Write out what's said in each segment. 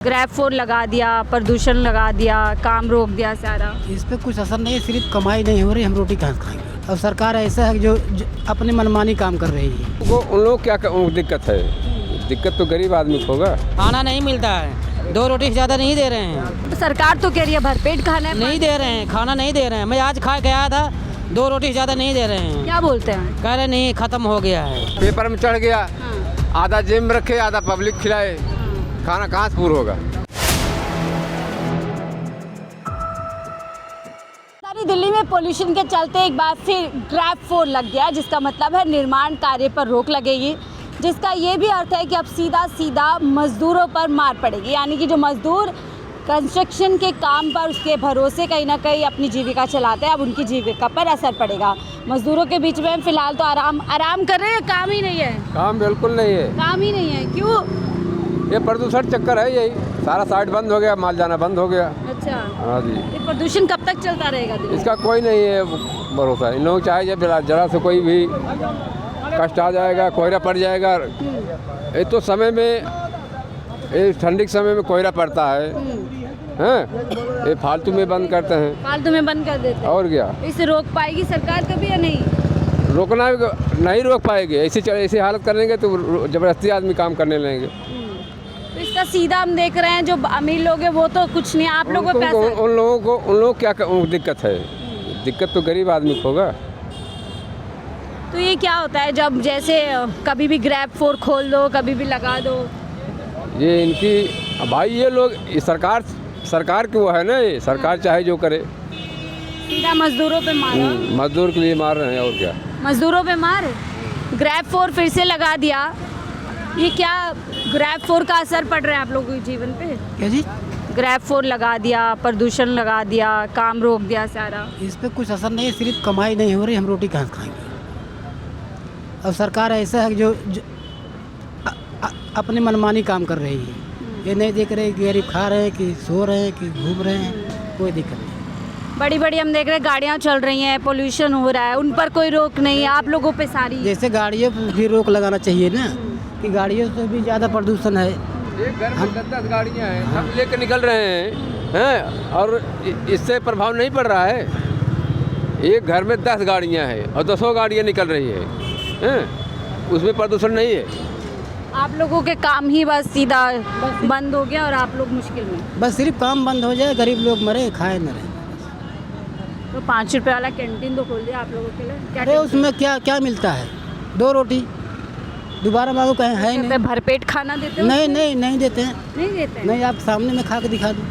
ग्रैब-4 लगा दिया, प्रदूषण लगा दिया, काम रोक दिया सारा। इस पे कुछ असर नहीं है, सिर्फ कमाई नहीं हो रही, हम रोटी कहाँ से खाएंगे। अब सरकार ऐसा है कि जो अपनी मनमानी काम कर रही है। वो उन लोग क्या दिक्कत है, दिक्कत तो गरीब आदमी को होगा। खाना नहीं मिलता है, 2 रोटी से ज़्यादा नहीं दे रहे हैं। तो सरकार तो कह रही है भरपेट खाना है, नहीं दे रहे हैं, खाना नहीं दे रहे हैं। मैं आज खा के आया था, 2 रोटी से ज़्यादा नहीं दे रहे हैं। क्या बोलते हैं? कह रहे नहीं, ख़त्म हो गया है। पेपर में चढ़ गया, आधा जेब में रखे, आधा पब्लिक खिलाए, खाना कहाँ से पूरा होगा। दिल्ली में पोल्यूशन के चलते एक बार फिर ग्रैब-4 लग गया, जिसका मतलब है निर्माण कार्य पर रोक लगेगी, जिसका ये भी अर्थ है कि अब सीधा मजदूरों पर मार पड़ेगी। यानी कि जो मजदूर कंस्ट्रक्शन के काम पर उसके भरोसे कहीं ना कहीं अपनी जीविका चलाते हैं, अब उनकी जीविका पर असर पड़ेगा। मजदूरों के बीच में फिलहाल तो आराम कर रहे हैं, काम ही नहीं है। काम बिल्कुल नहीं है, काम ही नहीं है। क्यों? ये प्रदूषण चक्कर है, यही सारा साइड बंद हो गया, माल जाना बंद हो गया। अच्छा, हाँ जी, ये प्रदूषण कब तक चलता रहेगा? इसका कोई नहीं है भरोसा। इन लोग चाहे जब जरा से कोई भी कष्ट आ जाएगा, कोहरा पड़ जाएगा। ये तो समय में, ये ठंडी के समय में कोहरा पड़ता है, हैं? ये फालतू में बंद करते हैं, फालतू में बंद कर देते हैं। और क्या इसे रोक पाएगी सरकार कभी या नहीं? रोकना नहीं रोक पाएगी। ऐसी हालत करेंगे तो जबरदस्ती आदमी काम करने लगेंगे। तो इसका सीधा हम देख रहे हैं, जो अमीर लोग हैं वो तो कुछ नहीं, आप लोगों को पैसा। उन लोगों क्या दिक्कत है, दिक्कत तो गरीब आदमी को होगा। तो ये क्या होता है जब जैसे कभी भी ग्रैब-4 खोल दो, कभी भी लगा दो? ये इनकी भाई, ये लोग, ये सरकार की वो है ना, ये सरकार चाहे जो करे। सीधा मजदूरों पे मारा। मजदूर के लिए मार रहे हैं, और क्या। मजदूरों पे मार। ग्रैब-4 फिर से लगा दिया, ये क्या ग्रैब-4 का असर पड़ रहा है आप लोगों के जीवन पे? क्या जी? ग्रैब-4 लगा दिया, प्रदूषण लगा दिया, काम रोक दिया सारा। इस पे कुछ असर नहीं है, सिर्फ कमाई नहीं हो रही, हम रोटी कहाँ से खाएंगे। अब सरकार ऐसा है कि जो अपनी मनमानी काम कर रही है। ये नहीं देख रहे कि गरीब खा रहे हैं कि सो रहे हैं कि घूम रहे हैं, कोई दिक्कत नहीं। बड़ी हम देख रहे हैं गाड़ियाँ चल रही हैं, पोल्यूशन हो रहा है, उन पर कोई रोक नहीं है, आप लोगों पे सारी। जैसे गाड़ियों पर भी रोक लगाना चाहिए ना, कि गाड़ियों से भी ज़्यादा प्रदूषण है। एक घर में 10 गाड़ियाँ हैं, सब लेकर निकल रहे हैं, और इससे प्रभाव नहीं पड़ रहा है। एक घर में 10 गाड़ियाँ हैं और 10 गाड़ियाँ निकल रही हैं, उसमें प्रदूषण नहीं है। आप लोगों के काम ही बस सीधा बंद हो गया और आप लोग मुश्किल में। बस सिर्फ काम बंद हो जाए, गरीब लोग मरे, खाए न रहे। तो 5 रुपये वाला कैंटीन तो खोल दिया आप लोगों के लिए। क्या अरे उसमें क्या मिलता है? 2 रोटी, दोबारा मांगो कहें है नहीं। भरपेट खाना देते हो? नहीं देते हैं। नहीं देते हैं? नहीं, आप सामने में खा के दिखा दो।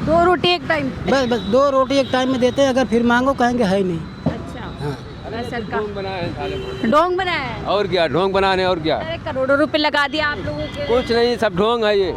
2 रोटी एक टाइम? बस 2 रोटी एक टाइम में देते हैं, अगर फिर मांगो कहेंगे है नहीं। अच्छा, हाँ। सरकार ढोंग बनाया है, ढोंग बनाया है। और क्या ढोंग बनाने, और क्या। अरे करोड़ों रुपए लगा दिया आप लोगों के। कुछ नहीं, सब ढोंग है ये।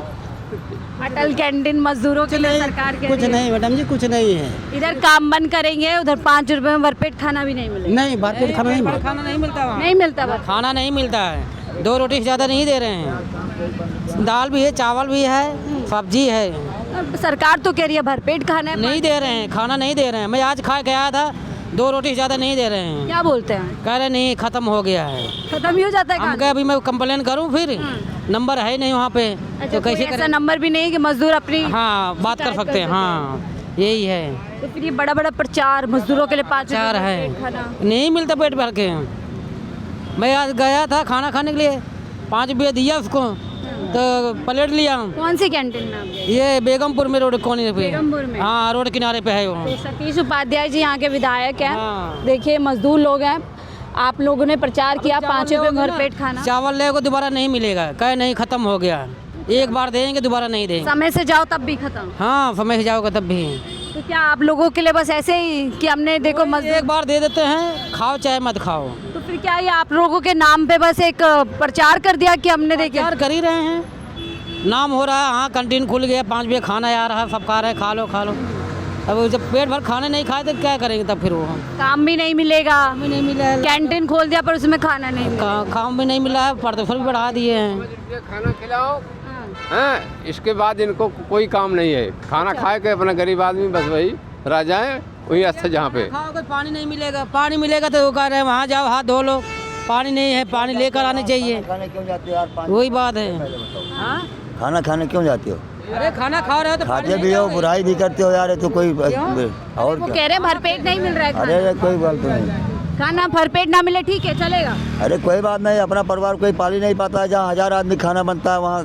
अटल कैंटीन मजदूरों के लिए सरकार के कुछ नहीं मैडम जी, कुछ नहीं है। इधर काम बंद करेंगे, उधर 5 रुपए में भरपेट खाना भी नहीं मिलेगा। नहीं, भरपेट खाना नहीं मिलता। खाना नहीं मिलता वहाँ। नहीं मिलता वहाँ। खाना नहीं मिलता है, 2 रोटी से ज़्यादा नहीं दे रहे हैं। दाल भी है, चावल भी है, सब्जी है। अब सरकार तो कह रही है भरपेट खाना है। नहीं दे रहे हैं, खाना नहीं दे रहे हैं। मैं आज खा के आया था, 2 रोटी से ज़्यादा नहीं दे रहे हैं। क्या बोलते हैं? कह रहे नहीं, ख़त्म हो गया है। खत्म ही हो जाता है हम खाना? कहे अभी मैं कंप्लेन करूं, फिर नंबर है नहीं वहाँ पे, अच्छा, तो कैसे ऐसा करें? नंबर भी नहीं कि मजदूर अपनी हाँ, बात कर सकते हैं। हाँ, यही है। तो फिर ये बड़ा प्रचार मजदूरों के लिए 5 रुपए चार है, भरपेट खाना। नहीं मिलता पेट भर के। मैं आज गया था खाना खाने के लिए, 5 रुपये दिया उसको, तो प्लेट लिया। कौन सी कैंटीन में आप गए? ये बेगमपुर में, रोड कोने पे। बेगमपुर में? हाँ, रोड किनारे पे है वो। तो सतीश उपाध्याय जी यहाँ के विधायक हैं। हाँ। देखिए मजदूर लोग हैं, आप लोगों ने प्रचार किया 5 रुपए में भरपेट खाना। चावल ले को दोबारा नहीं मिलेगा, कहे नहीं, ख़त्म हो गया। एक बार देंगे, दोबारा नहीं देंगे। समय से जाओ तब भी खत्म। हाँ, समय से जाओगे तब भी। तो क्या आप लोगों के लिए बस ऐसे ही कि हमने देखो मजदूर। एक बार दे देते हैं, खाओ चाहे मत खाओ। तो फिर क्या ये आप लोगों के नाम पे बस एक प्रचार कर दिया कि हमने देखे? यार कर ही रहे हैं, नाम हो रहा है। हाँ, कैंटीन खुल गया, 5 रुपये खाना आ रहा है, सब खा रहे हैं, खा लो। अब जब पेट भर खाने नहीं खाए तो क्या करेंगे तब? फिर वो काम भी नहीं मिलेगा। भी नहीं मिला, कैंटीन खोल दिया पर उसमें खाना नहीं मिला। काम भी नहीं मिला है, प्रदूषण भी बढ़ा दिए हैं। खाना खिलाओ, हैं, इसके बाद इनको कोई काम नहीं है। खाना खाए के अपना गरीब आदमी बस वही रह जाए, वही अच्छा जहाँ पे। खाओगे पानी नहीं मिलेगा, पानी मिलेगा तो वो कह रहे हैं वहाँ जाओ हाथ धो लो। पानी नहीं है, पानी लेकर आने चाहिए। खाने क्यों जाते हो यार? वही बात है। खाना खाने क्यों जाते हो? अरे खाना खा रहे हो तो खाते भी हो, बुराई भी करते हो यार, ये तो कोई और वो क्या। कह रहे हैं भरपेट नहीं मिल रहा है अरे खाना। कोई बात तो नहीं। खाना भरपेट ना मिले ठीक है चलेगा। अरे कोई बात नहीं, अपना परिवार कोई पाल ही नहीं पाता है। जहाँ 1000 आदमी खाना बनता है वहाँ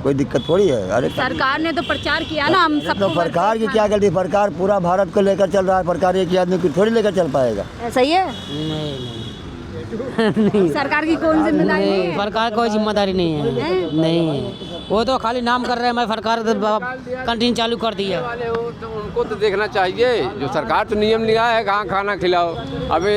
कोई दिक्कत थोड़ी है। अरे सरकार ने तो प्रचार किया ना, हम तो सबको सरकार की क्या गलती, सरकार पूरा भारत को लेकर चल रहा है, सरकार एक ही आदमी को थोड़ी लेकर चल पाएगा। ऐसा ही है। नहीं सरकार की कौन जिम्मेदारी नहीं, है? सरकार कोई जिम्मेदारी नहीं है, नहीं है। वो तो खाली नाम कर रहे हैं, मैं सरकार कैंटीन चालू कर दिया। वाले हो तो उनको तो देखना चाहिए, जो सरकार तो नियम लिया है कहाँ खाना खिलाओ। अब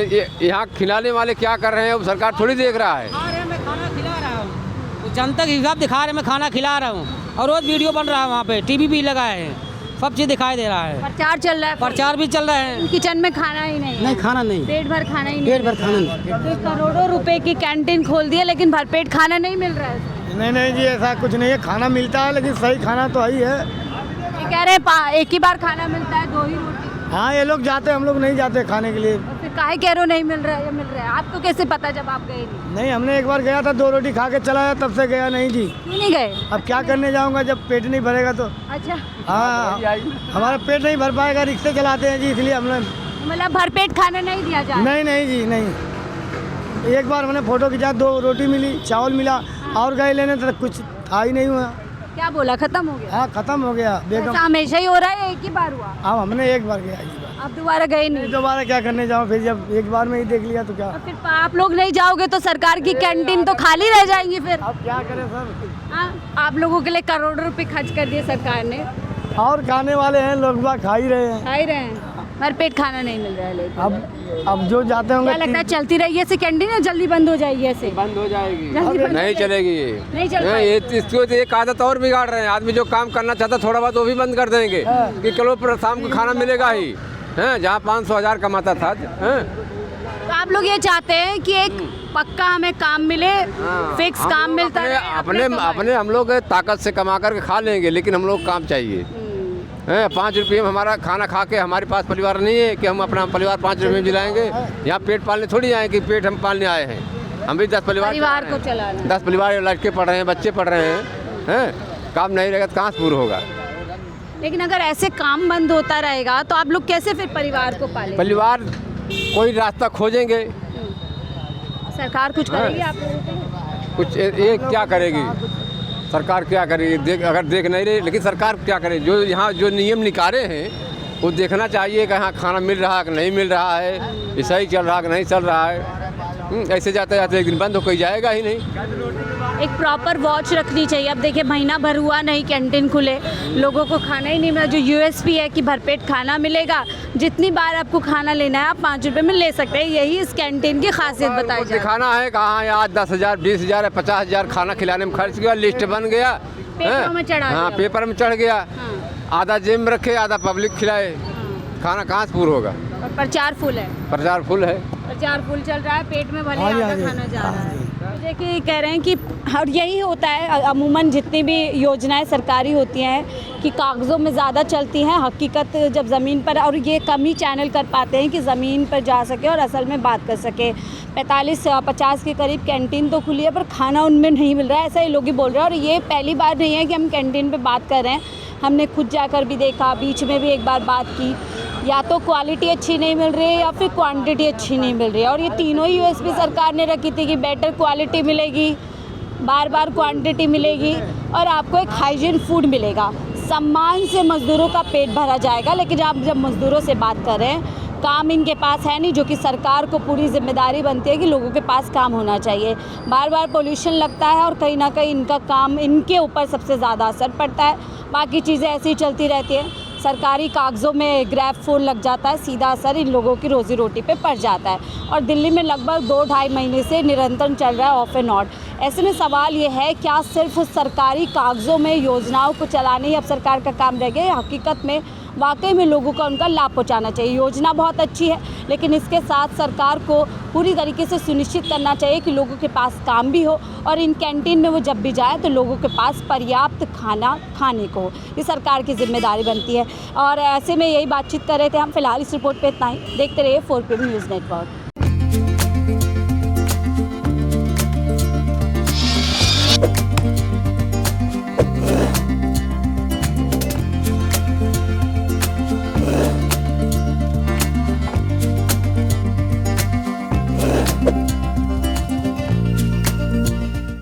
यहाँ खिलाने वाले क्या कर रहे हैं वो सरकार थोड़ी देख रहा है। मैं खाना खिला रहा हूँ, जनता के हिसाब दिखा रहे, मैं खाना खिला रहा हूँ और रोज वीडियो बन रहा है, वहाँ पे टीवी भी लगाए हैं, सब चीज़ दिखाई दे रहा है, प्रचार चल रहा है, प्रचार भी चल रहे हैं। किचन में खाना ही नहीं है। नहीं खाना नहीं, पेट भर खाना ही नहीं पेट भर खाना नहीं। तो करोड़ों रुपए की कैंटीन खोल दी है लेकिन भरपेट खाना नहीं मिल रहा है। नहीं जी, ऐसा कुछ नहीं है, खाना मिलता है लेकिन सही खाना तो ही है। ये कह रहे हैं एक ही बार खाना मिलता है, 2 ही रोटी। हाँ ये लोग जाते, हम लोग नहीं जाते खाने के लिए। और फिर काहे कह रहे हो नहीं मिल रहा है या मिल रहा है? आपको कैसे पता जब आप गए नहीं? नहीं, हमने एक बार गया था, 2 रोटी खा के चला आया, तब से गया नहीं जी। क्यों नहीं गए? अब क्या करने जाऊंगा जब पेट नहीं भरेगा तो। अच्छा, हाँ हमारा पेट नहीं भर पाएगा, रिक्शे चलाते हैं जी, इसलिए हमने मतलब भरपेट खाना नहीं दिया जा रहा। नहीं जी नहीं। एक बार हमने फोटो खिंचा, 2 रोटी मिली, चावल मिला, और गए लेने तो कुछ था ही नहीं हुआ। क्या बोला, खत्म हो गया? हाँ खत्म हो गया बेगम। ऐसा हमेशा ही हो रहा है, एक ही बार हुआ? अब हमने एक बार गया जी, अब दोबारा गए नहीं? दोबारा क्या करने जाऊँ, फिर जब एक बार में ही देख लिया तो क्या। और फिर आप लोग नहीं जाओगे तो सरकार की कैंटीन तो खाली रह जाएंगी फिर। अब क्या करें सर। हाँ, आप लोगों के लिए करोड़ों रुपए खर्च कर दिए सरकार ने, और खाने वाले हैं लोग, बाग खा ही रहे हैं। खा ही रहे हैं, भरपेट खाना नहीं मिल रहा है। लेकिन अब जो जाते होंगे, क्या लगता है चलती रहेगी ऐसे कैंटीन या जल्दी बंद हो जाएगी ऐसे? बंद हो जाएगी, जल्दी बंद हो नहीं जाएगी? चलेगी ये। नहीं चल हाँ, ये इसको तो एक आदत और बिगाड़ रहे हैं। आदमी जो काम करना चाहता थोड़ा बहुत वो भी बंद कर देंगे कि चलो पर शाम को खाना मिलेगा ही, हैं जहाँ 500-1000 कमाता था। हैं तो आप लोग ये चाहते हैं कि एक पक्का हमें काम मिले, फिक्स हम काम लोग मिलता अपने रहे, अपने कमाएं। अपने हम लोग ताकत से कमा करके खा लेंगे, लेकिन हम लोग काम चाहिए। हैं 5 रुपये में हमारा खाना खा के हमारे पास परिवार नहीं है कि हम अपना परिवार 5 रुपये में जिलाएंगे। यहाँ पेट पालने थोड़ी आए कि पेट हम पालने आए हैं, हम भी 10 परिवार को चलाना। 10 परिवार, लड़के पढ़ रहे हैं, बच्चे पढ़ रहे हैं। हैं काम नहीं रहेगा तो कहाँ से पूरा होगा। लेकिन अगर ऐसे काम बंद होता रहेगा तो आप लोग कैसे फिर परिवार को पालेंगे? परिवार कोई रास्ता खोजेंगे, सरकार कुछ करेगी आप लोगों के लिए? कुछ ये क्या करेगी सरकार, क्या करेगी? अगर देख नहीं रही, लेकिन सरकार क्या करे, जो यहाँ जो नियम निकाले हैं वो देखना चाहिए कि हाँ खाना मिल रहा है कि नहीं मिल रहा है, ये सही चल रहा है कि नहीं चल रहा है। ऐसे जाते जाते एक दिन बंद हो कोई जाएगा ही नहीं। एक प्रॉपर वॉच रखनी चाहिए। अब देखिए महीना भर हुआ नहीं कैंटीन खुले, लोगों को खाना ही नहीं मिला। जो यूएसपी है कि भरपेट खाना मिलेगा, जितनी बार आपको खाना लेना है आप 5 रुपये में ले सकते हैं, यही इस कैंटीन की खासियत बताई जाती है। दिखाना है कहाँ आज 10,000, 20,000, 50,000 खाना खिलाने में खर्च गया, लिस्ट बन गया, पेपरों में चढ़ा हाँ दिया। पेपर में चढ़ गया, आधा जेब में रखे आधा पब्लिक खिलाए, खाना कहाँ से पूरा होगा। और प्रचार फुल है, प्रचार फुल है, प्रचार फुल चल रहा है, पेट में भले हाँ जी, आधा हाँ जी। खाना जा रहा है। तो देखिए कह रहे हैं कि और यही होता है अमूमन जितनी भी योजनाएं सरकारी होती हैं कि कागज़ों में ज़्यादा चलती हैं, हकीकत जब ज़मीन पर, और ये कम ही चैनल कर पाते हैं कि ज़मीन पर जा सके और असल में बात कर सके। 45-50 के करीब कैंटीन तो खुली है पर खाना उनमें नहीं मिल रहा है, ऐसा ही लोग ही बोल रहे हैं। और ये पहली बार नहीं है कि हम कैंटीन पे बात कर रहे हैं, हमने खुद जाकर भी देखा, बीच में भी एक बार बात की, या तो क्वालिटी अच्छी नहीं मिल रही है या फिर क्वांटिटी अच्छी नहीं मिल रही है। और ये तीनों ही यूएसपी सरकार ने रखी थी कि बेटर क्वालिटी मिलेगी, बार बार क्वांटिटी मिलेगी और आपको एक हाइजीन फूड मिलेगा, सम्मान से मज़दूरों का पेट भरा जाएगा। लेकिन आप जब मज़दूरों से बात कर रहे हैं, काम इनके पास है नहीं, जो कि सरकार को पूरी जिम्मेदारी बनती है कि लोगों के पास काम होना चाहिए। बार बार पोल्यूशन लगता है और कहीं ना कहीं इनका काम, इनके ऊपर सबसे ज़्यादा असर पड़ता है। बाकी चीज़ें ऐसी ही चलती रहती हैं। सरकारी कागज़ों में ग्रैब फोन लग जाता है, सीधा असर इन लोगों की रोज़ी रोटी पे पड़ जाता है। और दिल्ली में लगभग 2-2.5 महीने से निरंतर चल रहा है ऑफ एंड ऑन। ऐसे में सवाल ये है, क्या सिर्फ सरकारी कागज़ों में योजनाओं को चलाने ही अब सरकार का काम रह गया, या हकीकत में वाकई में लोगों को उनका लाभ पहुंचाना चाहिए? योजना बहुत अच्छी है लेकिन इसके साथ सरकार को पूरी तरीके से सुनिश्चित करना चाहिए कि लोगों के पास काम भी हो और इन कैंटीन में वो जब भी जाए तो लोगों के पास पर्याप्त खाना खाने को हो। ये सरकार की जिम्मेदारी बनती है। और ऐसे में यही बातचीत कर रहे थे हम। फिलहाल इस रिपोर्ट पे इतना ही। देखते रहिए 4PM न्यूज़ नेटवर्क।